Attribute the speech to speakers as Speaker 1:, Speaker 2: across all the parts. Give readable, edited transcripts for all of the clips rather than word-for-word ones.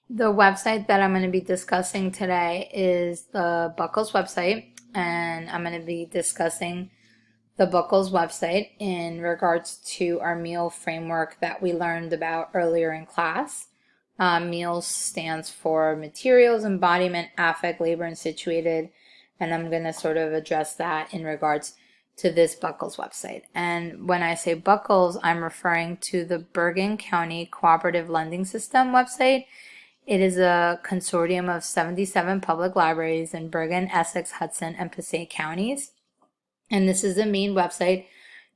Speaker 1: The website that I'm going to be discussing today is the Buckles website, and I'm going to be discussing the Buckles website in regards to our meal framework that we learned about earlier in class. Meals stands for materials, embodiment, affect, labor, and situated, and I'm going to sort of address that in regards to this Buckles website. And when I say Buckles, I'm referring to the Bergen County Cooperative Lending System website. It is a consortium of 77 public libraries in Bergen, Essex, Hudson, and Passaic counties. And this is the main website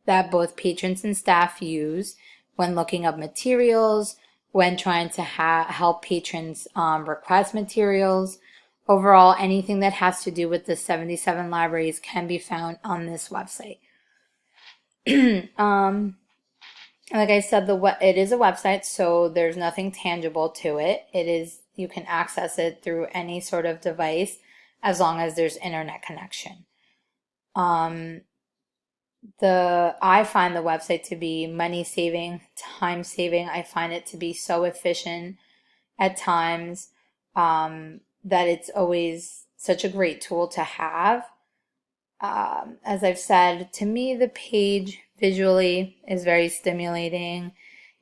Speaker 1: that both patrons and staff use when looking up materials, when trying to help patrons request materials. Overall, anything that has to do with the 77 libraries can be found on this website. Like I said, it is a website, so there's nothing tangible to it. You can access it through any sort of device as long as there's internet connection. I find the website to be money saving, time saving. I find it to be so efficient at times that it's always such a great tool to have. As I've said, to me, the page visually is very stimulating.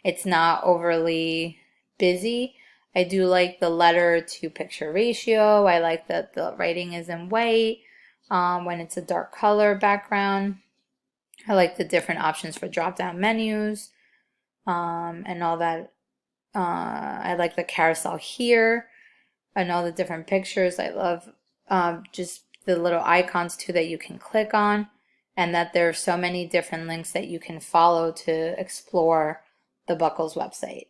Speaker 1: It's not overly busy. I do like the letter to picture ratio. I like that the writing is in white when it's a dark color background. I like the different options for drop down menus and all that. I like the carousel here and all the different pictures. I love just the little icons too that you can click on, and that there are so many different links that you can follow to explore the Buckles website.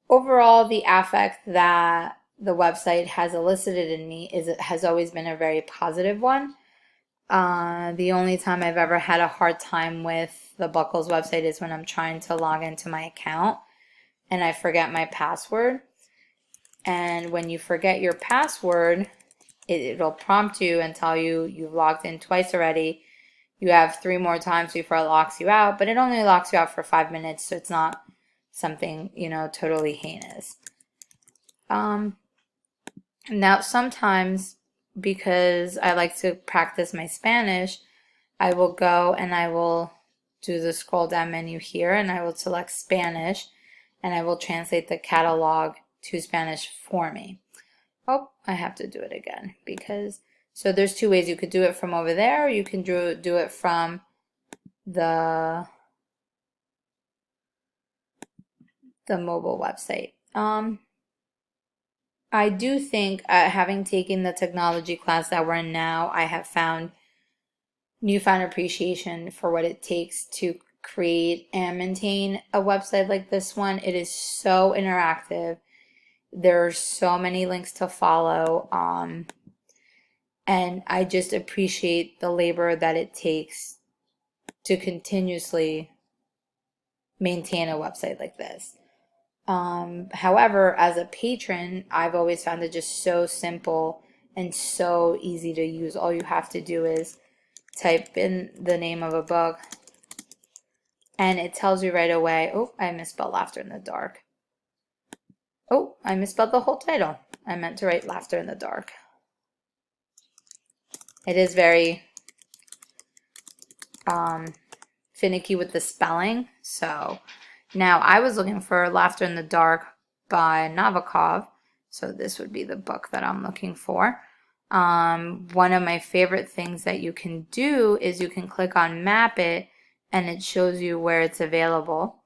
Speaker 1: Overall, the affect that the website has elicited in me has always been a very positive one. The only time I've ever had a hard time with the Buckles website is when I'm trying to log into my account and I forget my password. And when you forget your password, it'll prompt you and tell you you've logged in twice already. You have 3 more times before it locks you out, but it only locks you out for 5 minutes, so it's not something, totally heinous. Now sometimes, because I like to practice my Spanish, I will go and I will do the scroll down menu here and I will select Spanish and I will translate the catalog to Spanish for me. Oh, I have to do it again so there's 2 ways. You could do it from over there, or you can do it from the mobile website. I do think, having taken the technology class that we're in now, I have found newfound appreciation for what it takes to create and maintain a website like this one. It is so interactive. There's so many links to follow. And I just appreciate the labor that it takes to continuously maintain a website like this. However, as a patron, I've always found it just so simple and so easy to use. All you have to do is type in the name of a book and it tells you right away. Oh, I misspelled Laughter in the Dark. Oh, I misspelled the whole title. I meant to write Laughter in the Dark. It is very finicky with the spelling. So now I was looking for Laughter in the Dark by Nabokov. So this would be the book that I'm looking for. One of my favorite things that you can do is you can click on Map It and it shows you where it's available.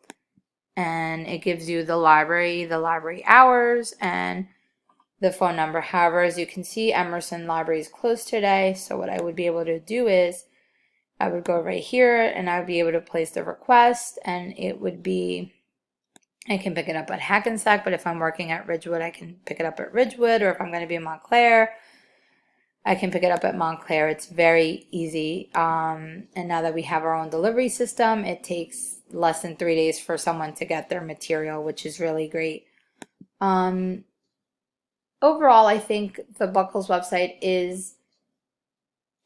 Speaker 1: And it gives you the library hours, and the phone number. However, as you can see, Emerson Library is closed today. So what I would be able to do is I would go right here and I would be able to place the request, and it would be, I can pick it up at Hackensack, but if I'm working at Ridgewood, I can pick it up at Ridgewood, or if I'm going to be in Montclair, I can pick it up at Montclair. It's very easy. And now that we have our own delivery system, it takes less than 3 days for someone to get their material, which is really great. Overall, I think the Buckles website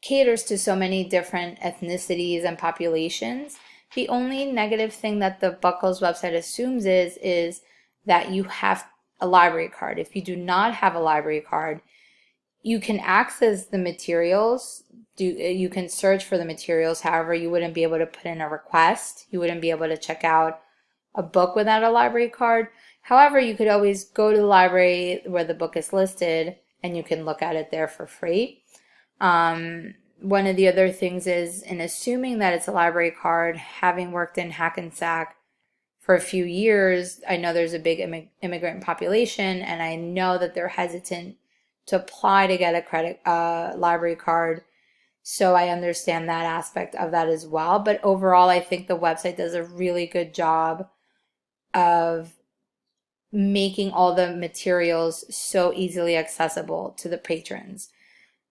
Speaker 1: caters to so many different ethnicities and populations. The only negative thing that the Buckles website assumes is that you have a library card. If you do not have a library card, you can access the materials. You can search for the materials. However, you wouldn't be able to put in a request. You wouldn't be able to check out a book without a library card. However, you could always go to the library where the book is listed and you can look at it there for free. One of the other things is, in assuming that it's a library card, having worked in Hackensack for a few years, I know there's a big immigrant population, and I know that they're hesitant to apply to get a library card. So I understand that aspect of that as well. But overall, I think the website does a really good job of making all the materials so easily accessible to the patrons.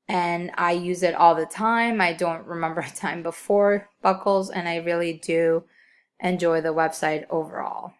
Speaker 1: And I use it all the time. I don't remember a time before Buckles, and I really do enjoy the website overall.